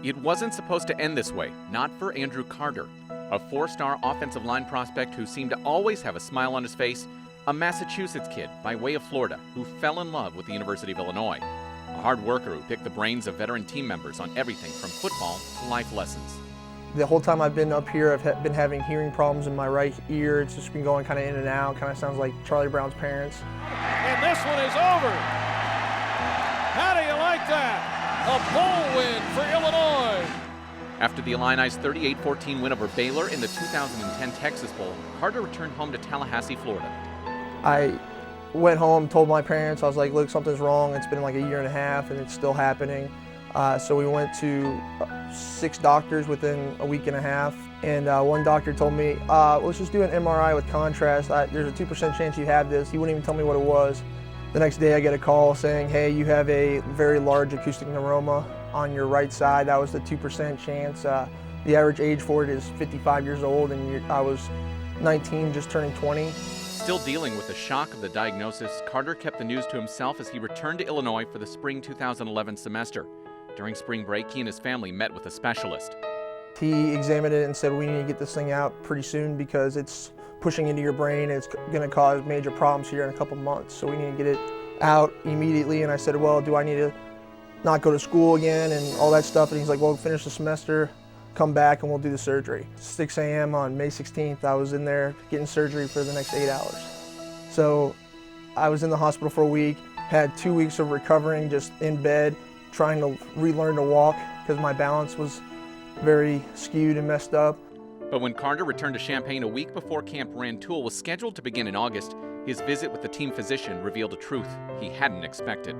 It wasn't supposed to end this way, not for Andrew Carter, a four-star offensive line prospect who seemed to always have a smile on his face, a Massachusetts kid by way of Florida who fell in love with the University of Illinois, a hard worker who picked the brains of veteran team members on everything from football to life lessons. The whole time I've been up here, I've been having hearing problems in my right ear. It's just been going kind of in and out, kind of sounds like Charlie Brown's parents. And this one is over. How do you like that? A bowl win for Illinois. After the Illini's 38-14 win over Baylor in the 2010 Texas Bowl, Carter returned home to Tallahassee, Florida. I went home, told my parents, I was like, look, something's wrong. It's been like a year and a half and it's still happening. So we went to 6 doctors within a week and a half. And one doctor told me, let's just do an MRI with contrast. There's a 2% chance you have this. He wouldn't even tell me what it was. The next day I get a call saying, hey, you have a very large acoustic neuroma on your right side. That was the 2% chance. The average age for it is 55 years old, and I was 19, just turning 20. Still dealing with the shock of the diagnosis, Carter kept the news to himself as he returned to Illinois for the spring 2011 semester. During spring break, he and his family met with a specialist. He examined it and said, we need to get this thing out pretty soon because it's pushing into your brain. It's going to cause major problems here in a couple months, so we need to get it out immediately. And I said, well, do I need to not go to school again and all that stuff? And he's like, well, finish the semester, come back, and we'll do the surgery. 6 a.m. on May 16th, I was in there getting surgery for the next 8 hours. So I was in the hospital for a week, had 2 weeks of recovering just in bed, trying to relearn to walk because my balance was very skewed and messed up. But when Carter returned to Champaign a week before Camp Rantoul was scheduled to begin in August, his visit with the team physician revealed a truth he hadn't expected.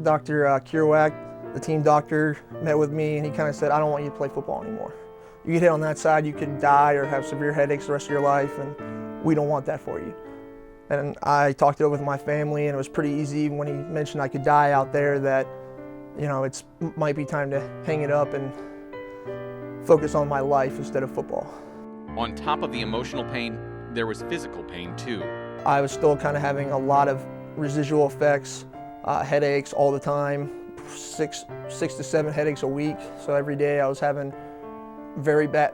Dr. Kierwak, the team doctor, met with me and he kind of said, I don't want you to play football anymore. You get hit on that side, you could die or have severe headaches the rest of your life, and we don't want that for you. And I talked it over with my family, and it was pretty easy when he mentioned I could die out there that, you know, it might be time to hang it up and focus on my life instead of football. On top of the emotional pain, there was physical pain too. I was still kind of having a lot of residual effects, headaches all the time, six to 7 headaches a week. So every day I was having very bad,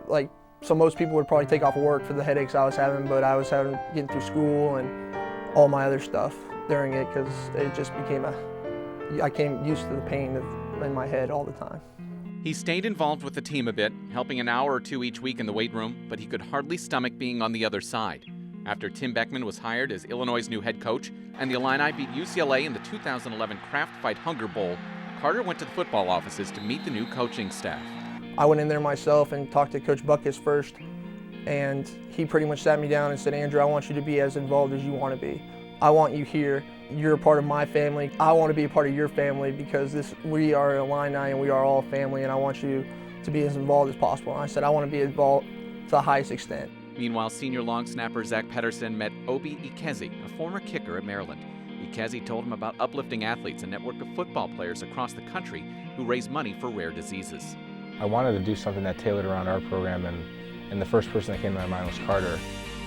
so most people would probably take off work for the headaches I was having, but I was getting through school and all my other stuff during it because it just became I came used to the pain in my head all the time. He stayed involved with the team a bit, helping an hour or two each week in the weight room, but he could hardly stomach being on the other side. After Tim Beckman was hired as Illinois' new head coach and the Illini beat UCLA in the 2011 Kraft Fight Hunger Bowl, Carter went to the football offices to meet the new coaching staff. I went in there myself and talked to Coach Buckus first, and he pretty much sat me down and said, Andrew, I want you to be as involved as you want to be. I want you here. You're a part of my family. I want to be a part of your family because we are Illini and we are all family, and I want you to be as involved as possible. And I said, I want to be involved to the highest extent. Meanwhile, senior long snapper Zach Pedersen met Obi Ikezi, a former kicker at Maryland. Ikezi told him about uplifting athletes, a network of football players across the country who raise money for rare diseases. I wanted to do something that tailored around our program, and the first person that came to my mind was Carter.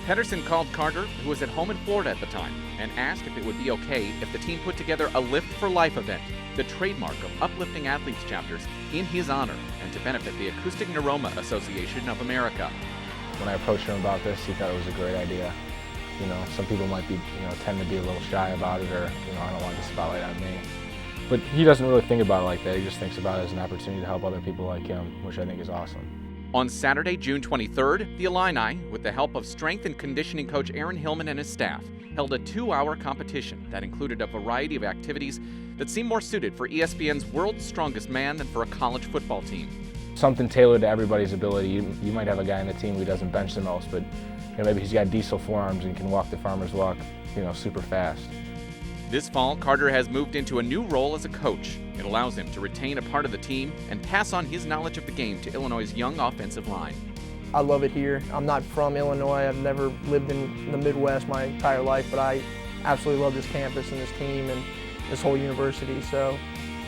Pedersen called Carter, who was at home in Florida at the time, and asked if it would be okay if the team put together a Lift for Life event, the trademark of uplifting athletes chapters, in his honor and to benefit the Acoustic Neuroma Association of America. When I approached him about this, he thought it was a great idea. You know, some people might be, tend to be a little shy about it, or, I don't want the spotlight on me. But he doesn't really think about it like that. He just thinks about it as an opportunity to help other people like him, which I think is awesome. On Saturday, June 23rd, the Illini, with the help of strength and conditioning coach Aaron Hillman and his staff, held a 2-hour competition that included a variety of activities that seemed more suited for ESPN's World's Strongest Man than for a college football team. Something tailored to everybody's ability. You might have a guy on the team who doesn't bench the most, but maybe he's got diesel forearms and can walk the farmer's walk, super fast. This fall, Carter has moved into a new role as a coach. It allows him to retain a part of the team and pass on his knowledge of the game to Illinois' young offensive line. I love it here. I'm not from Illinois. I've never lived in the Midwest my entire life, but I absolutely love this campus and this team and this whole university. So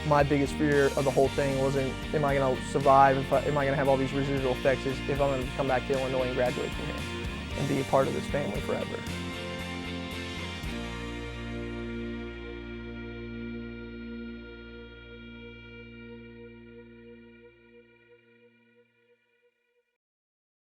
my biggest fear of the whole thing wasn't, am I going to survive, am I going to have all these residual effects, if I'm going to come back to Illinois and graduate from here and be a part of this family forever.